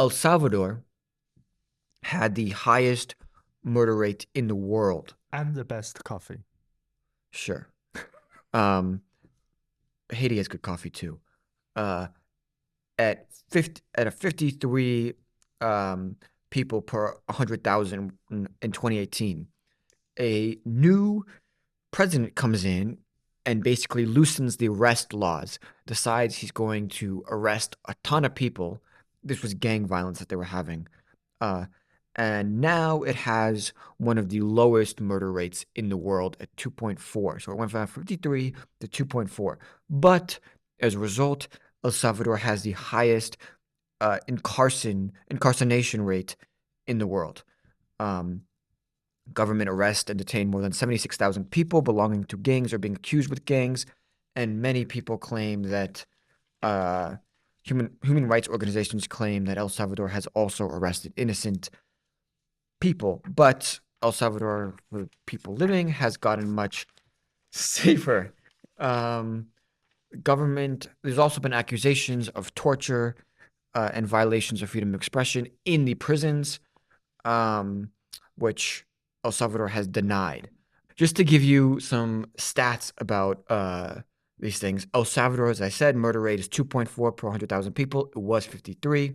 El Salvador had the highest murder rate in the world. And the best coffee. Sure. Um, Haiti has good coffee too. Uh, at a 53 people per 100,000 in 2018, a new president comes in and basically loosens the arrest laws, decides he's going to arrest a ton of people. This was gang violence that they were having. Uh, and now it has one of the lowest murder rates in the world at 2.4. So it went from 53 to 2.4. But as a result, El Salvador has the highest incarceration rate in the world. Um, Government arrest and detain more than 76,000 people belonging to gangs or being accused with gangs, and many people claim that uh, human rights organizations claim that El Salvador has also arrested innocent people, but El Salvador, for people living, has gotten much safer. Um, Government. There's also been accusations of torture and violations of freedom of expression in the prisons, which El Salvador has denied. Just to give you some stats about these things, El Salvador, as I said, murder rate is 2.4 per 100,000 people. It was 53.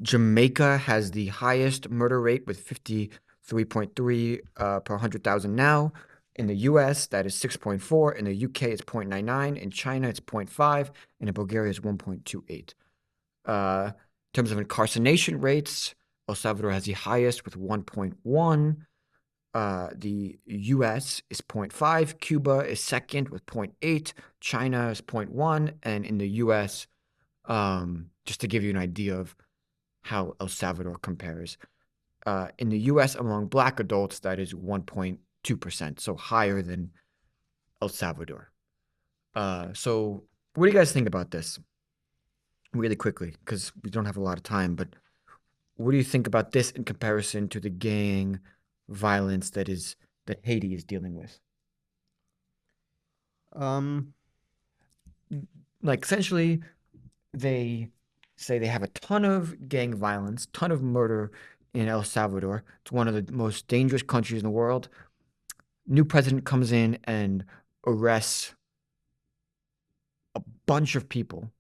Jamaica has the highest murder rate with 53.3 per 100,000 now. In the US, that is 6.4. In the UK, it's 0.99. In China, it's 0.5. And in Bulgaria, it's 1.28. In terms of incarceration rates, El Salvador has the highest with 1.1. The US is 0.5. Cuba is second with 0.8. China is 0.1. And in the US, just to give you an idea of how El Salvador compares, in the US, among Black adults, that is 1.2%, so higher than El Salvador. So what do you guys think about this? Really quickly, because we don't have a lot of time, but what do you think about this in comparison to the gang violence that Haiti is dealing with? Um, Like, essentially, they say they have a ton of gang violence, ton of murder in El Salvador. It's one of the most dangerous countries in the world. New president comes in and arrests a bunch of people,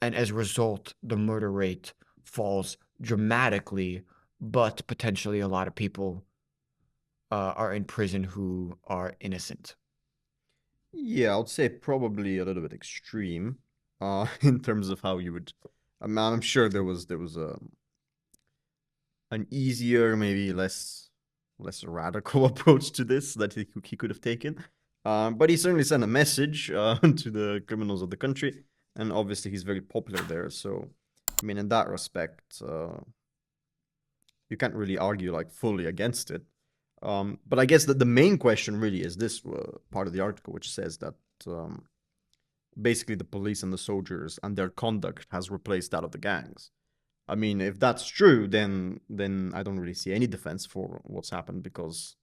and as a result, the murder rate falls dramatically, but potentially a lot of people are in prison who are innocent. Yeah, I would say probably a little bit extreme, in terms of how you would. I'm sure there was an easier, maybe less radical approach to this that he could have taken. But he certainly sent a message to the criminals of the country, and obviously he's very popular there. So, I mean, in that respect, you can't really argue like fully against it. But I guess that the main question really is this part of the article, which says that basically the police and the soldiers and their conduct has replaced that of the gangs. I mean, if that's true, then I don't really see any defense for what's happened because,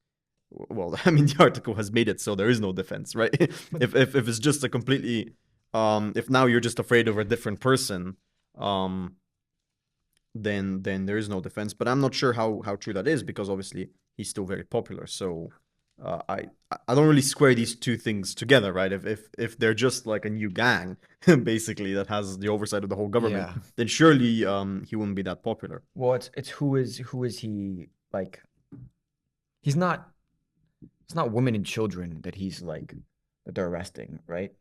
well, I mean, the article has made it so there is no defense, right? if it's just a completely, if now you're just afraid of a different person, then there is no defense. But I'm not sure how true that is because obviously he's still very popular. So I don't really square these two things together, right? If they're just like a new gang, basically that has the oversight of the whole government, Yeah. then surely he wouldn't be that popular. Well, it's who is he like? He's not. It's not women and children that he's like that they're arresting, right?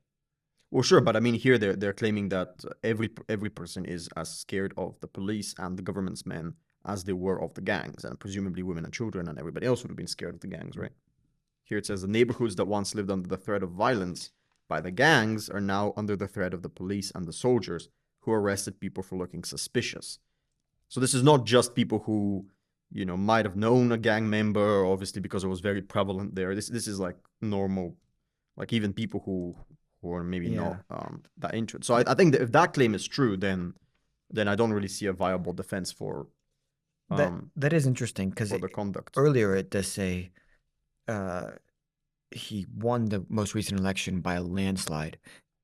Well, sure, but I mean here they're claiming that every person is as scared of the police and the government's men as they were of the gangs, and presumably women and children and everybody else would have been scared of the gangs, right? Here it says the neighborhoods that once lived under the threat of violence by the gangs are now under the threat of the police and the soldiers who arrested people for looking suspicious. So this is not just people who, might have known a gang member, obviously because it was very prevalent there. This is like normal, like even people who are maybe Yeah. not that interested. So I think that if that claim is true, then I don't really see a viable defense for That is interesting because the conduct. earlier it does say he won the most recent election by a landslide,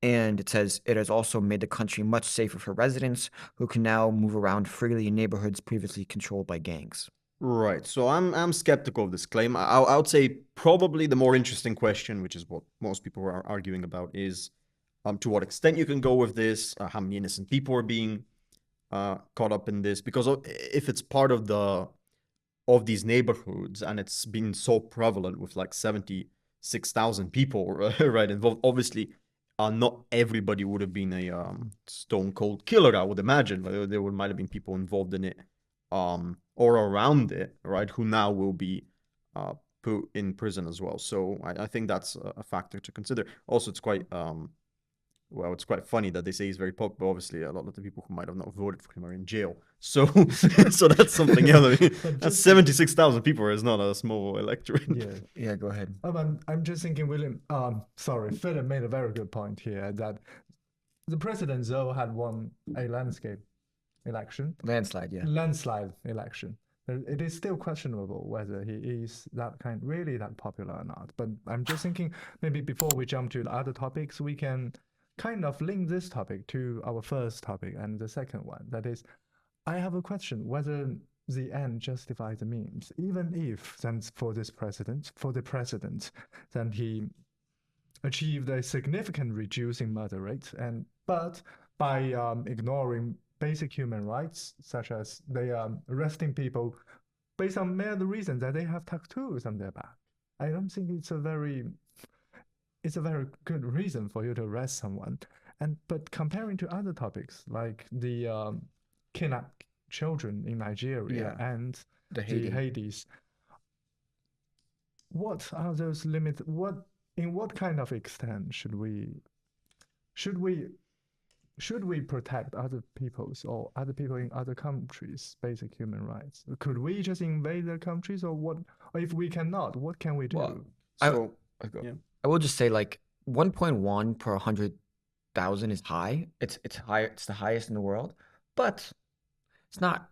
And it says it has also made the country much safer for residents who can now move around freely in neighborhoods previously controlled by gangs. Right. So I'm skeptical of this claim. I would say probably the more interesting question, which is what most people are arguing about, is to what extent you can go with this, how many innocent people are being caught up in this, because if it's part of these neighborhoods and it's been so prevalent with like 76,000 people right involved, obviously not everybody would have been a stone cold killer, I would imagine. There might have been people involved in it or around it, right, who now will be put in prison as well. So I think that's a factor to consider. Also, it's quite well, it's quite funny that they say he's very popular. Obviously, a lot of the people who might have not voted for him are in jail. So, so that's something else. I mean, that's 76,000 people is not a small electorate. Yeah, go ahead. I'm just thinking, William. Philip made a very good point here that the president though had won a landslide election. It is still questionable whether he is really that popular or not. But I'm just thinking maybe before we jump to the other topics, we can kind of link this topic to our first topic and the second one. That is, I have a question whether the end justifies the means, even if then for the president, then he achieved a significant reducing murder rate, but by ignoring basic human rights, such as they are arresting people based on mere reason that they have tattoos on their back. I don't think it's a very good reason for you to arrest someone. But comparing to other topics like the kidnapped children in Nigeria and the Hades, what are those limits? In what kind of extent should we protect other people's or other people in other countries' basic human rights? Could we just invade their countries, or what? Or if we cannot, what can we do? Well, I will just say, like, 1.1 per 100,000 is high. It's higher. It's the highest in the world, but it's not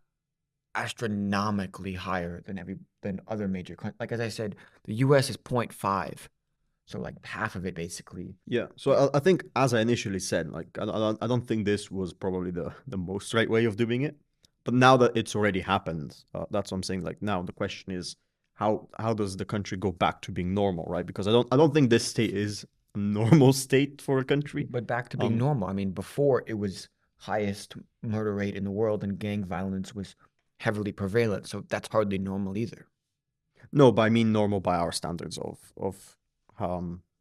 astronomically higher than other major countries. Like, as I said, the U.S. is 0.5. So like half of it, basically. Yeah. So I think, as I initially said, like I don't think this was probably the most right way of doing it. But now that it's already happened, that's what I'm saying. Like now the question is, how does the country go back to being normal, right? Because I don't think this state is a normal state for a country. But back to being normal. I mean, before it was highest murder rate in the world, and gang violence was heavily prevalent. So that's hardly normal either. No, but I mean normal by our standards of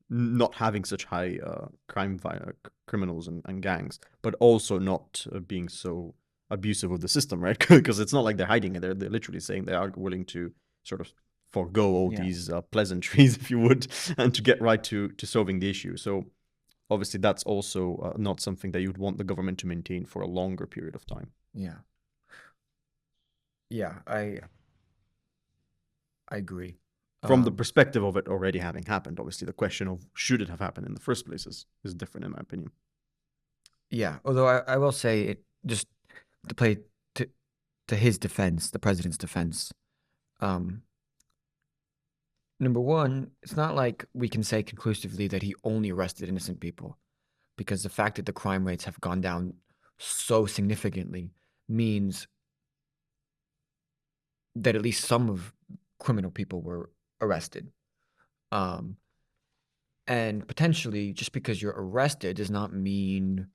not having such high criminals and gangs, but also not being so abusive of the system, right? Because it's not like they're hiding it. They're literally saying they are willing to sort of forego all these pleasantries, if you would, and to get right to solving the issue. So obviously that's also not something that you'd want the government to maintain for a longer period of time. Yeah. Yeah, I agree. From the perspective of it already having happened, obviously the question of should it have happened in the first place is different, in my opinion. Yeah, although I will say, it just to play to his defense, the president's defense. Number one, it's not like we can say conclusively that he only arrested innocent people, because the fact that the crime rates have gone down so significantly means that at least some of criminal people were arrested. And potentially, just because you're arrested does not mean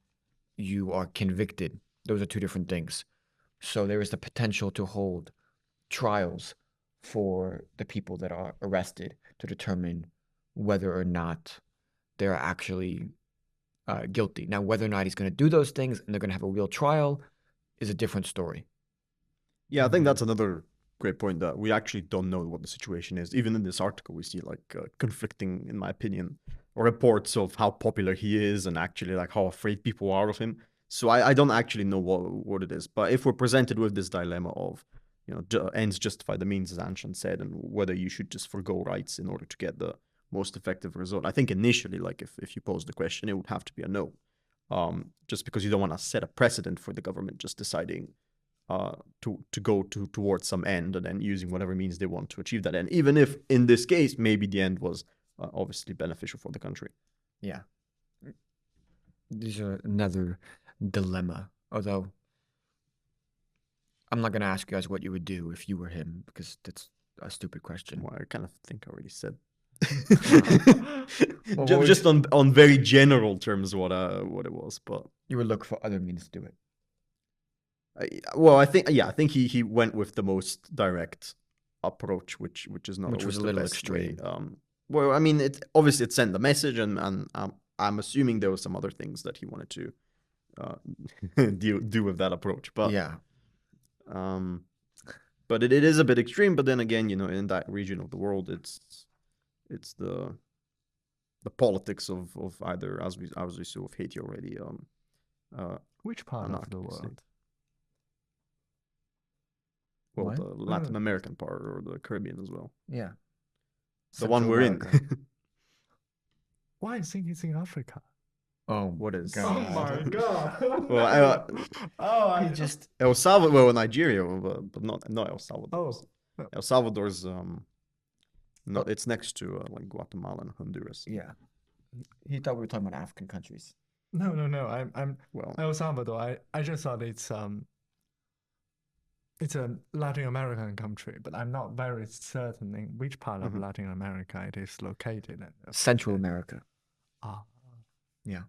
you are convicted. Those are two different things. So there is the potential to hold trials for the people that are arrested to determine whether or not they're actually guilty. Now, whether or not he's going to do those things and they're going to have a real trial is a different story. Yeah, I think that's another great point, that we actually don't know what the situation is. Even in this article, we see like conflicting, in my opinion, reports of how popular he is and actually like how afraid people are of him. So I don't actually know what it is. But if we're presented with this dilemma of, ends justify the means, as Anshan said, and whether you should just forgo rights in order to get the most effective result, I think initially, like if you pose the question, it would have to be a no. Just because you don't want to set a precedent for the government just deciding to go towards some end and then using whatever means they want to achieve that end, even if in this case maybe the end was obviously beneficial for the country. Yeah. These are another dilemma. Although I'm not gonna ask you guys what you would do if you were him, because that's a stupid question. Well, I kind of think I already said. Well, what Just on very general terms, what it was, but You would look for other means to do it. well, I think he went with the most direct approach, which is not Which was always a the little best extreme. way. Well, I mean, it sent the message, and I'm assuming there were some other things that he wanted to do with that approach, but Yeah. But it is a bit extreme. But then again, in that region of the world, it's the politics of either, as we saw with Haiti already. Which part of the anarchic world? state. Well, What? the Latin American part or the Caribbean as well. Yeah. The one we're in. Why I think it's in Africa? Oh, What is? God. Oh my god! Well, He just El Salvador, well, Nigeria, but not El Salvador. Oh. El Salvador's no, it's next to like Guatemala and Honduras. yeah. He thought we were talking about African countries. No. I'm Well, El Salvador. I just thought it's a Latin American country, but I'm not very certain in which part of Latin America it is located. Central America. Ah. Yeah.